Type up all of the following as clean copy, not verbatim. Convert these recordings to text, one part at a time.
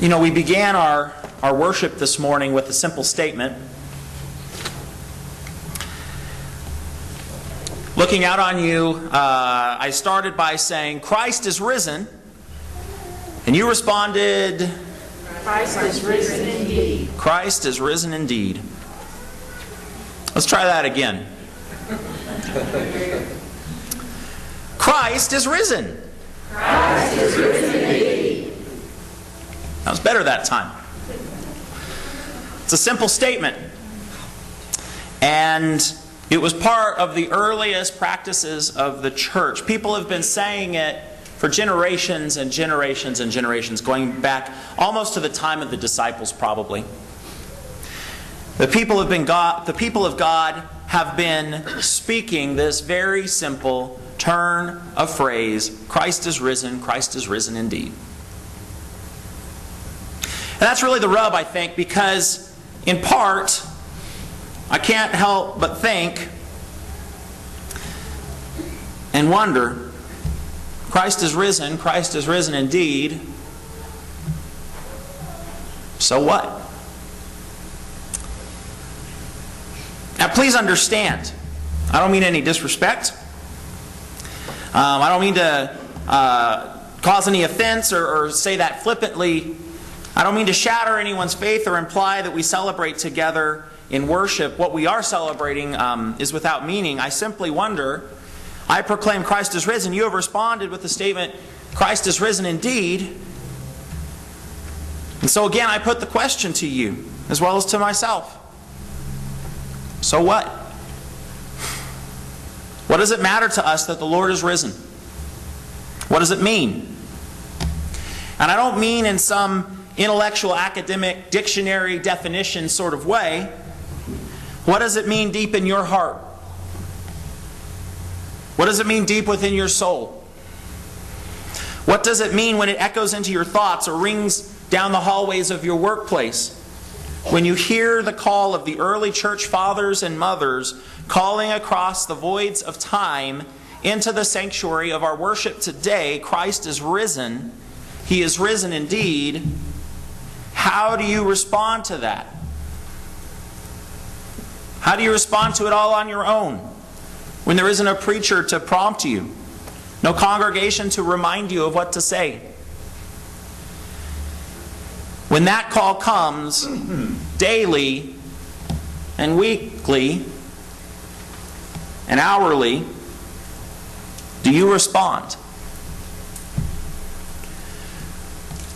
You know, we began our worship this morning with a simple statement. Looking out on you, I started by saying, Christ is risen. And you responded, Christ is risen indeed. Christ is risen indeed. Let's try that again. Christ is risen. Christ is risen indeed. That was better that time. It's a simple statement. And it was part of the earliest practices of the church. People have been saying it for generations and generations and generations, going back almost to the time of the disciples probably. The people of God have been speaking this very simple turn of phrase, Christ is risen indeed. And that's really the rub, I think, because in part, I can't help but think and wonder, Christ is risen indeed. So what? Now please understand, I don't mean any disrespect. I don't mean to cause any offense or say that flippantly. I don't mean to shatter anyone's faith or imply that we celebrate together in worship. What we are celebrating is without meaning. I simply wonder, I proclaim Christ is risen. You have responded with the statement, Christ is risen indeed. And so again, I put the question to you, as well as to myself. So what? What does it matter to us that the Lord is risen? What does it mean? And I don't mean in some intellectual, academic, dictionary definition sort of way. What does it mean deep in your heart? What does it mean deep within your soul? What does it mean when it echoes into your thoughts or rings down the hallways of your workplace? When you hear the call of the early church fathers and mothers calling across the voids of time into the sanctuary of our worship today, Christ is risen. He is risen indeed. How do you respond to that? How do you respond to it all on your own? When there isn't a preacher to prompt you, no congregation to remind you of what to say. When that call comes daily and weekly and hourly, do you respond?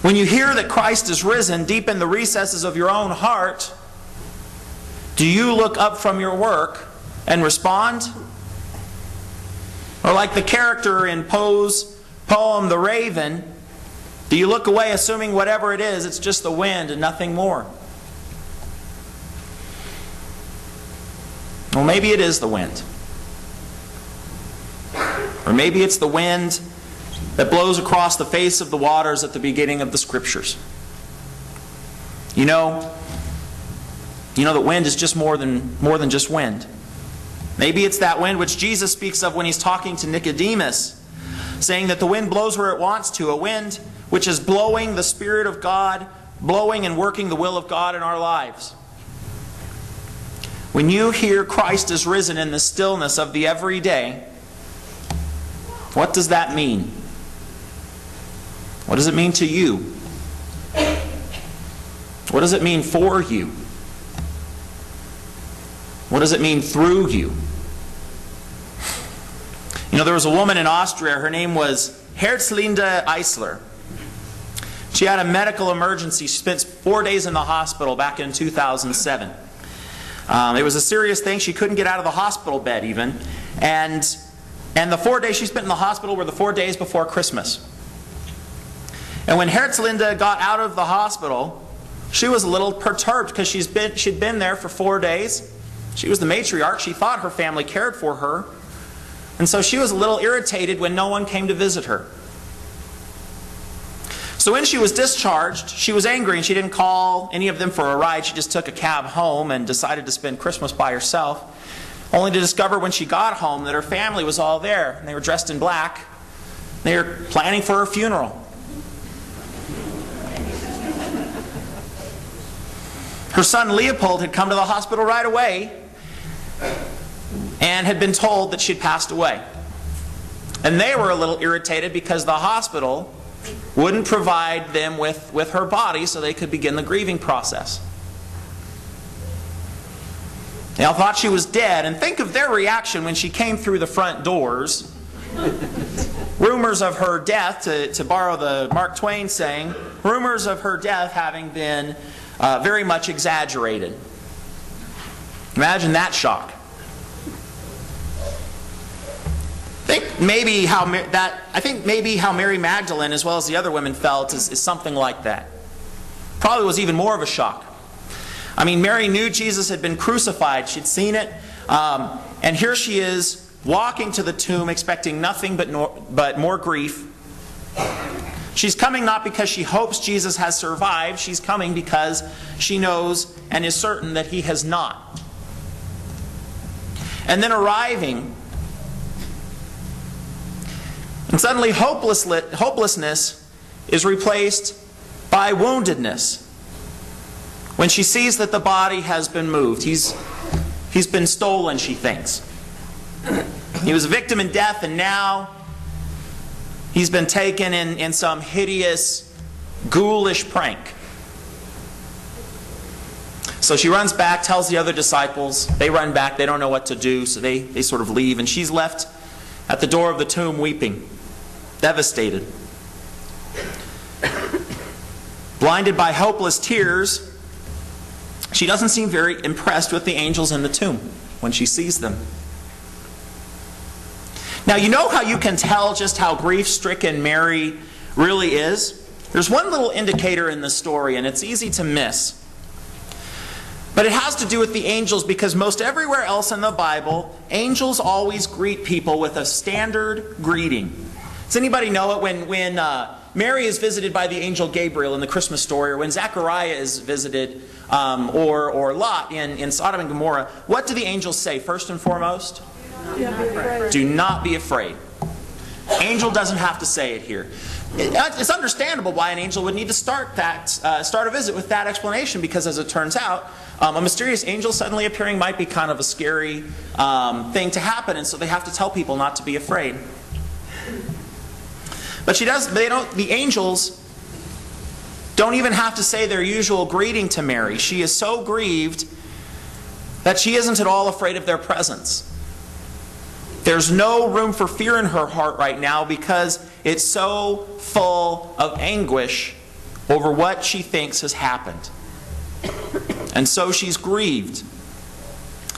When you hear that Christ is risen deep in the recesses of your own heart, do you look up from your work and respond? Or like the character in Poe's poem, The Raven, do you look away assuming whatever it is, it's just the wind and nothing more? Well, maybe it is the wind. Or maybe it's the wind that blows across the face of the waters at the beginning of the Scriptures. You know that wind is just more than just wind. Maybe it's that wind which Jesus speaks of when he's talking to Nicodemus, saying that the wind blows where it wants to, a wind which is blowing the Spirit of God, blowing and working the will of God in our lives. When you hear Christ is risen in the stillness of the everyday, what does that mean? What does it mean to you? What does it mean for you? What does it mean through you? You know, there was a woman in Austria, her name was Herzlinde Eisler. She had a medical emergency. She spent 4 days in the hospital back in 2007. It was a serious thing. She couldn't get out of the hospital bed even. And the 4 days she spent in the hospital were the 4 days before Christmas. And when Herzlinde got out of the hospital, she was a little perturbed because she'd been there for 4 days. She was the matriarch. She thought her family cared for her. And so she was a little irritated when no one came to visit her. So when she was discharged, she was angry and she didn't call any of them for a ride. She just took a cab home and decided to spend Christmas by herself, only to discover when she got home that her family was all there. And they were dressed in black. They were planning for her funeral. Her son Leopold had come to the hospital right away and had been told that she had passed away. And they were a little irritated because the hospital wouldn't provide them with her body so they could begin the grieving process. They all thought she was dead, and think of their reaction when she came through the front doors. Rumors of her death, to borrow the Mark Twain saying, rumors of her death having been very much exaggerated. Imagine that shock. I think maybe how Mary Magdalene, as well as the other women, felt is something like that. Probably was even more of a shock. I mean, Mary knew Jesus had been crucified. She'd seen it. And here she is walking to the tomb expecting nothing but more grief. She's coming not because she hopes Jesus has survived. She's coming because she knows and is certain that he has not. And then arriving, and suddenly hopelessness is replaced by woundedness. When she sees that the body has been moved, he's been stolen, she thinks. He was a victim in death, and now he's been taken in some hideous, ghoulish prank. So she runs back, tells the other disciples. They run back. They don't know what to do, so they sort of leave. And she's left at the door of the tomb weeping, devastated. Blinded by hopeless tears, she doesn't seem very impressed with the angels in the tomb when she sees them. Now, you know how you can tell just how grief-stricken Mary really is? There's one little indicator in the story, and it's easy to miss. But it has to do with the angels, because most everywhere else in the Bible, angels always greet people with a standard greeting. Does anybody know it? When Mary is visited by the angel Gabriel in the Christmas story, or when Zechariah is visited, or Lot in Sodom and Gomorrah, what do the angels say first and foremost? Do not be afraid. Angel doesn't have to say it here. It's understandable why an angel would need to start a visit with that explanation, because as it turns out, a mysterious angel suddenly appearing might be kind of a scary thing to happen, and so they have to tell people not to be afraid. But the angels don't even have to say their usual greeting to Mary. She is so grieved that she isn't at all afraid of their presence. There's no room for fear in her heart right now, because it's so full of anguish over what she thinks has happened. And so she's grieved.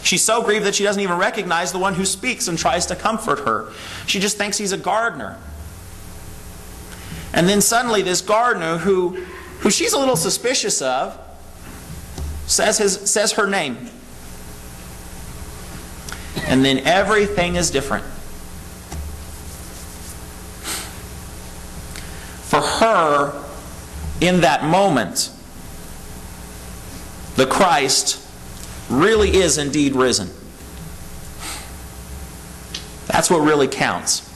She's so grieved that she doesn't even recognize the one who speaks and tries to comfort her. She just thinks he's a gardener. And then suddenly this gardener, who she's a little suspicious of, says her name. And then everything is different. For her, in that moment, the Christ really is indeed risen. That's what really counts.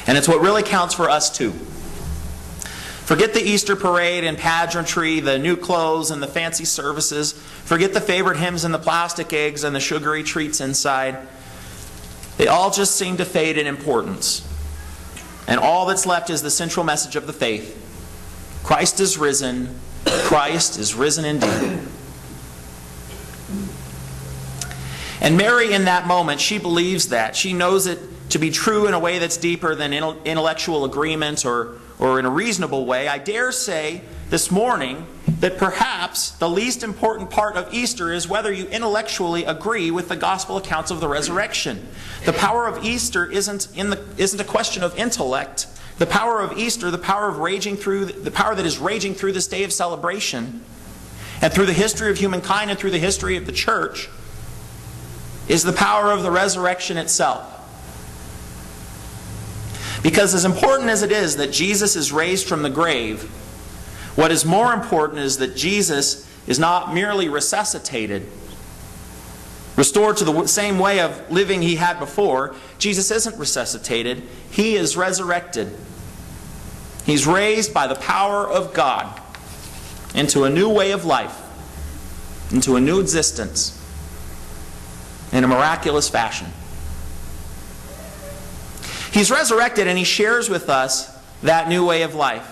And it's what really counts for us too. Forget the Easter parade and pageantry, the new clothes and the fancy services. Forget the favorite hymns and the plastic eggs and the sugary treats inside. They all just seem to fade in importance. And all that's left is the central message of the faith. Christ is risen. Christ is risen indeed. And Mary, in that moment, she believes that. She knows it to be true in a way that's deeper than intellectual agreement or in a reasonable way. I dare say this morning that perhaps the least important part of Easter is whether you intellectually agree with the gospel accounts of the resurrection. The power of Easter isn't a question of intellect. The power of Easter, the power that is raging through this day of celebration, and through the history of humankind and through the history of the church, is the power of the resurrection itself. Because as important as it is that Jesus is raised from the grave, what is more important is that Jesus is not merely resuscitated, restored to the same way of living he had before. Jesus isn't resuscitated. He is resurrected. He's raised by the power of God into a new way of life. into a new existence in a miraculous fashion. He's resurrected and he shares with us that new way of life.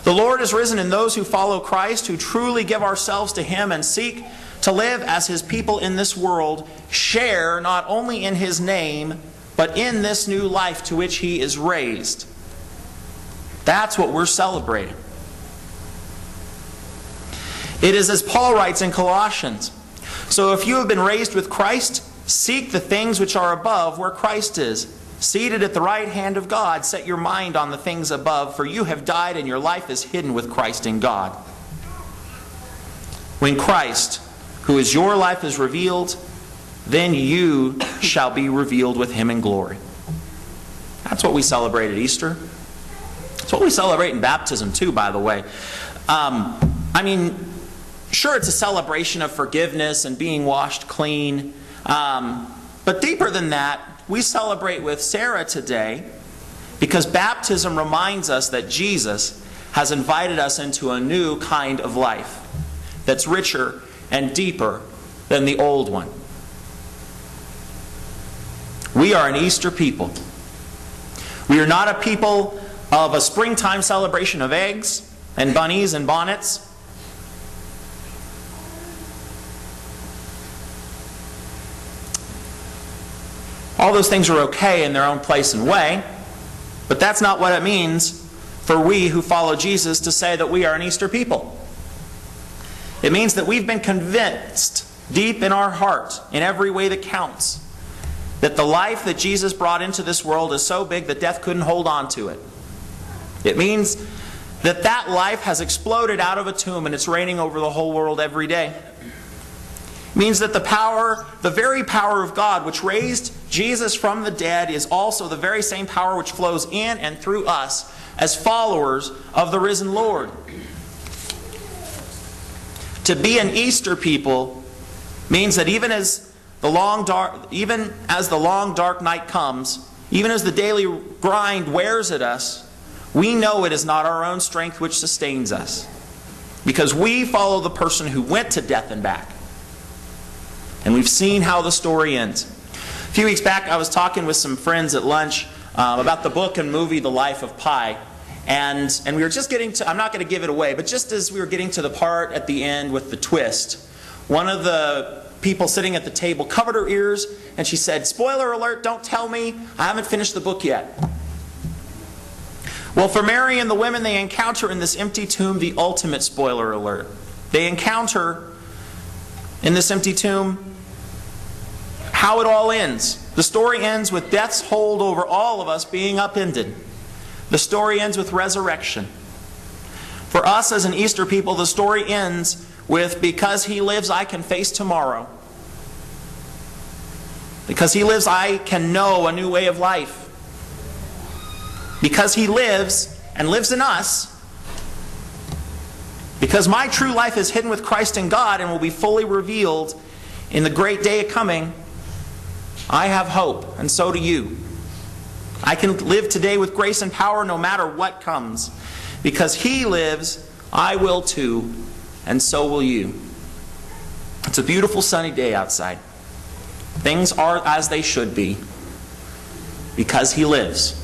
The Lord is risen, and those who follow Christ, who truly give ourselves to Him and seek to live as His people in this world, share not only in His name, but in this new life to which He is raised. That's what we're celebrating. It is as Paul writes in Colossians, "So if you have been raised with Christ, seek the things which are above, where Christ is, seated at the right hand of God. Set your mind on the things above, for you have died and your life is hidden with Christ in God." When Christ, who is your life, is revealed, then you shall be revealed with Him in glory. That's what we celebrate at Easter. It's what we celebrate in baptism too, by the way. Sure, it's a celebration of forgiveness and being washed clean. But deeper than that, we celebrate with Sarah today because baptism reminds us that Jesus has invited us into a new kind of life that's richer and deeper than the old one. We are an Easter people. We are not a people of a springtime celebration of eggs and bunnies and bonnets. All those things are okay in their own place and way, but that's not what it means for we who follow Jesus to say that we are an Easter people. It means that we've been convinced deep in our heart, in every way that counts, that the life that Jesus brought into this world is so big that death couldn't hold on to it. It means that that life has exploded out of a tomb and it's reigning over the whole world every day. It means that the very power of God which raised Jesus from the dead is also the very same power which flows in and through us as followers of the risen Lord. To be an Easter people means that even as the long dark night comes, even as the daily grind wears at us, we know it is not our own strength which sustains us, because we follow the person who went to death and back. And we've seen how the story ends. A few weeks back, I was talking with some friends at lunch about the book and movie The Life of Pi. And we were just getting to, I'm not going to give it away, but just as we were getting to the part at the end with the twist, one of the people sitting at the table covered her ears and she said, "Spoiler alert, don't tell me, I haven't finished the book yet." Well, for Mary and the women, they encounter in this empty tomb the ultimate spoiler alert. They encounter in this empty tomb how it all ends. The story ends with death's hold over all of us being upended. The story ends with resurrection. For us as an Easter people, the story ends with, because He lives, I can face tomorrow. Because He lives, I can know a new way of life. Because He lives and lives in us, because my true life is hidden with Christ in God and will be fully revealed in the great day coming, I have hope, and so do you. I can live today with grace and power no matter what comes. Because He lives, I will too, and so will you. It's a beautiful sunny day outside. Things are as they should be, because He lives.